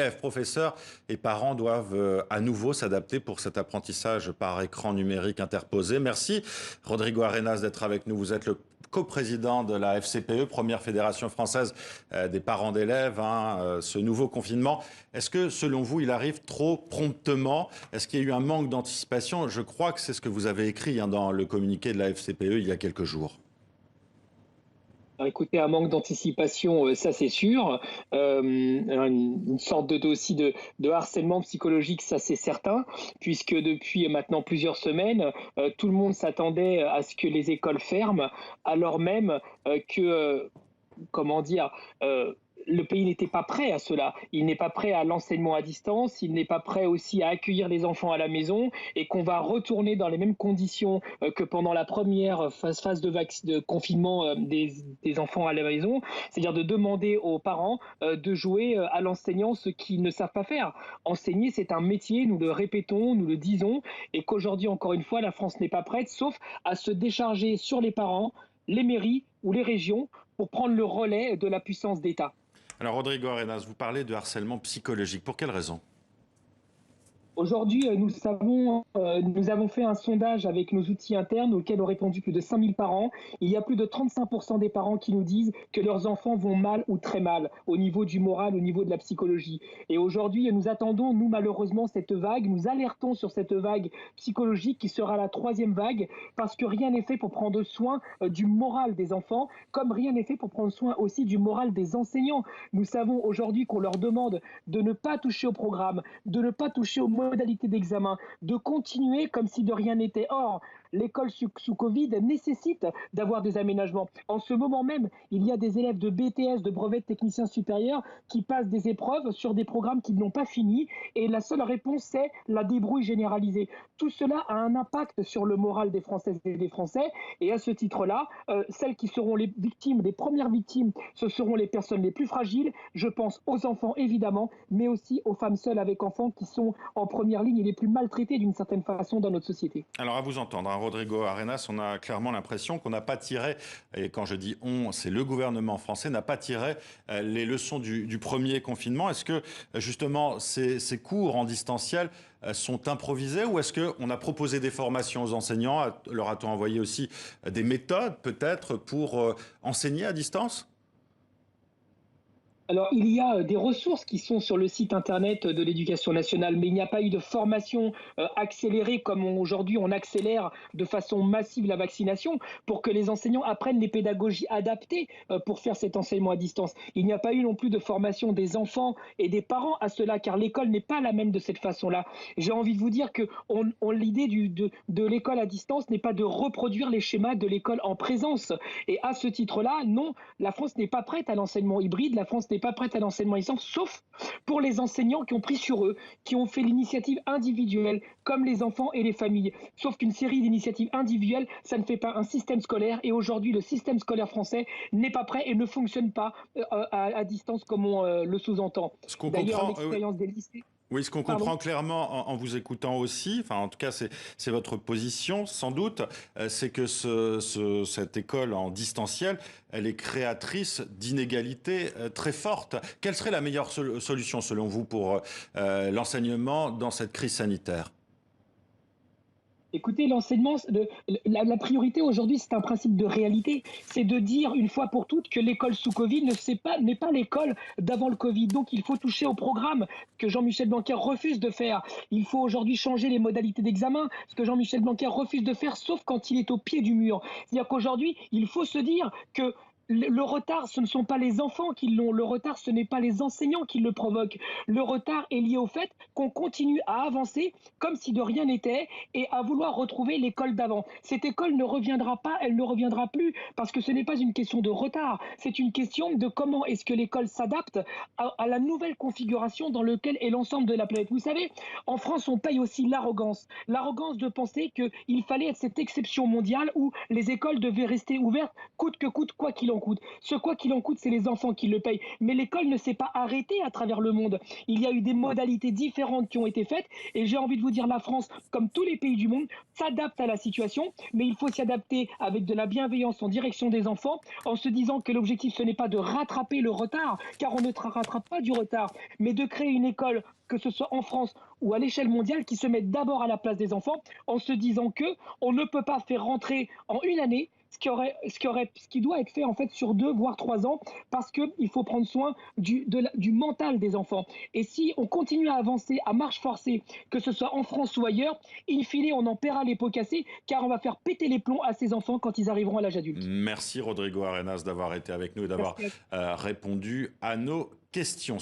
Élèves, professeurs et parents doivent à nouveau s'adapter pour cet apprentissage par écran numérique interposé. Merci Rodrigo Arenas d'être avec nous. Vous êtes le coprésident de la FCPE, première fédération française des parents d'élèves. Ce nouveau confinement, est-ce que selon vous, il arrive trop promptement? Est-ce qu'il y a eu un manque d'anticipation? Je crois que c'est ce que vous avez écrit dans le communiqué de la FCPE il y a quelques jours. Alors, écoutez, un manque d'anticipation, ça c'est sûr. Une sorte aussi de harcèlement psychologique, ça c'est certain, puisque depuis maintenant plusieurs semaines, tout le monde s'attendait à ce que les écoles ferment, alors même que, comment dire, le pays n'était pas prêt à cela. Il n'est pas prêt à l'enseignement à distance, il n'est pas prêt aussi à accueillir les enfants à la maison et qu'on va retourner dans les mêmes conditions que pendant la première phase de confinement des enfants à la maison, c'est-à-dire de demander aux parents de jouer à l'enseignant ce qu'ils ne savent pas faire. Enseigner, c'est un métier, nous le répétons, nous le disons, et qu'aujourd'hui, encore une fois, la France n'est pas prête, sauf à se décharger sur les parents, les mairies ou les régions pour prendre le relais de la puissance d'État. Alors Rodrigo Arenas, vous parlez de harcèlement psychologique. Pour quelle raison? Aujourd'hui, nous avons fait un sondage avec nos outils internes auxquels ont répondu plus de 5000 parents. Il y a plus de 35% des parents qui nous disent que leurs enfants vont mal ou très mal au niveau du moral, au niveau de la psychologie. Et aujourd'hui, nous attendons, nous malheureusement, cette vague. Nous alertons sur cette vague psychologique qui sera la troisième vague parce que rien n'est fait pour prendre soin du moral des enfants, comme rien n'est fait pour prendre soin aussi du moral des enseignants. Nous savons aujourd'hui qu'on leur demande de ne pas toucher au programme, de ne pas toucher aux modalités d'examen, de continuer comme si de rien n'était. Or, l'école sous Covid nécessite d'avoir des aménagements. En ce moment même, il y a des élèves de BTS, de brevet de technicien supérieur, qui passent des épreuves sur des programmes qu'ils n'ont pas finis et la seule réponse, c'est la débrouille généralisée. Tout cela a un impact sur le moral des Françaises et des Français et à ce titre-là, celles qui seront les victimes, les premières victimes, ce seront les personnes les plus fragiles. Je pense aux enfants évidemment, mais aussi aux femmes seules avec enfants qui sont en première ligne et les plus maltraitées d'une certaine façon dans notre société. Alors à vous entendre, Rodrigo Arenas, on a clairement l'impression qu'on n'a pas tiré, et quand je dis on, c'est le gouvernement français, n'a pas tiré les leçons du premier confinement. Est-ce que justement ces cours en distanciel sont improvisés ou est-ce qu'on a proposé des formations aux enseignants? Leur a-t-on envoyé aussi des méthodes peut-être pour enseigner à distance? Alors, il y a des ressources qui sont sur le site internet de l'Éducation nationale, mais il n'y a pas eu de formation accélérée comme aujourd'hui on accélère de façon massive la vaccination pour que les enseignants apprennent les pédagogies adaptées pour faire cet enseignement à distance. Il n'y a pas eu non plus de formation des enfants et des parents à cela, car l'école n'est pas la même de cette façon-là. J'ai envie de vous dire que l'idée de l'école à distance n'est pas de reproduire les schémas de l'école en présence. Et à ce titre-là, non, la France n'est pas prête à l'enseignement hybride, la France n'est pas prête à l'enseignement à distance, sauf pour les enseignants qui ont pris sur eux, qui ont fait l'initiative individuelle, comme les enfants et les familles. Sauf qu'une série d'initiatives individuelles, ça ne fait pas un système scolaire. Et aujourd'hui, le système scolaire français n'est pas prêt et ne fonctionne pas à distance comme on le sous-entend. Ce qu'on D'ailleurs, comprend, l'expérience des lycées... oui, ce qu'on Pardon. comprend clairement en vous écoutant aussi, enfin en tout cas c'est votre position sans doute, c'est que cette école en distanciel, elle est créatrice d'inégalités très fortes. Quelle serait la meilleure solution selon vous pour l'enseignement dans cette crise sanitaire? Écoutez, l'enseignement, la priorité aujourd'hui, c'est un principe de réalité. C'est de dire une fois pour toutes que l'école sous Covid n'est pas l'école d'avant le Covid. Donc, il faut toucher au programme que Jean-Michel Blanquer refuse de faire. Il faut aujourd'hui changer les modalités d'examen, ce que Jean-Michel Blanquer refuse de faire, sauf quand il est au pied du mur. C'est-à-dire qu'aujourd'hui, il faut se dire que le retard, ce ne sont pas les enfants qui l'ont. Le retard, ce n'est pas les enseignants qui le provoquent. Le retard est lié au fait qu'on continue à avancer comme si de rien n'était et à vouloir retrouver l'école d'avant. Cette école ne reviendra pas, elle ne reviendra plus parce que ce n'est pas une question de retard. C'est une question de comment est-ce que l'école s'adapte à la nouvelle configuration dans laquelle est l'ensemble de la planète. Vous savez, en France, on paye aussi l'arrogance. L'arrogance de penser qu'il fallait être cette exception mondiale où les écoles devaient rester ouvertes coûte que coûte, quoi qu'il en en coûte. Ce quoi qu'il en coûte, c'est les enfants qui le payent. Mais l'école ne s'est pas arrêtée à travers le monde. Il y a eu des modalités différentes qui ont été faites. Et j'ai envie de vous dire, la France, comme tous les pays du monde, s'adapte à la situation. Mais il faut s'y adapter avec de la bienveillance en direction des enfants, en se disant que l'objectif, ce n'est pas de rattraper le retard, car on ne rattrape pas du retard, mais de créer une école, que ce soit en France ou à l'échelle mondiale, qui se mette d'abord à la place des enfants, en se disant que on ne peut pas faire rentrer en une année ce qui doit être fait en fait sur 2 voire 3 ans, parce qu'il faut prendre soin du mental des enfants. Et si on continue à avancer à marche forcée, que ce soit en France ou ailleurs, in fine, on en paiera les pots cassés, car on va faire péter les plombs à ces enfants quand ils arriveront à l'âge adulte. Merci Rodrigo Arenas d'avoir été avec nous et d'avoir répondu à nos questions.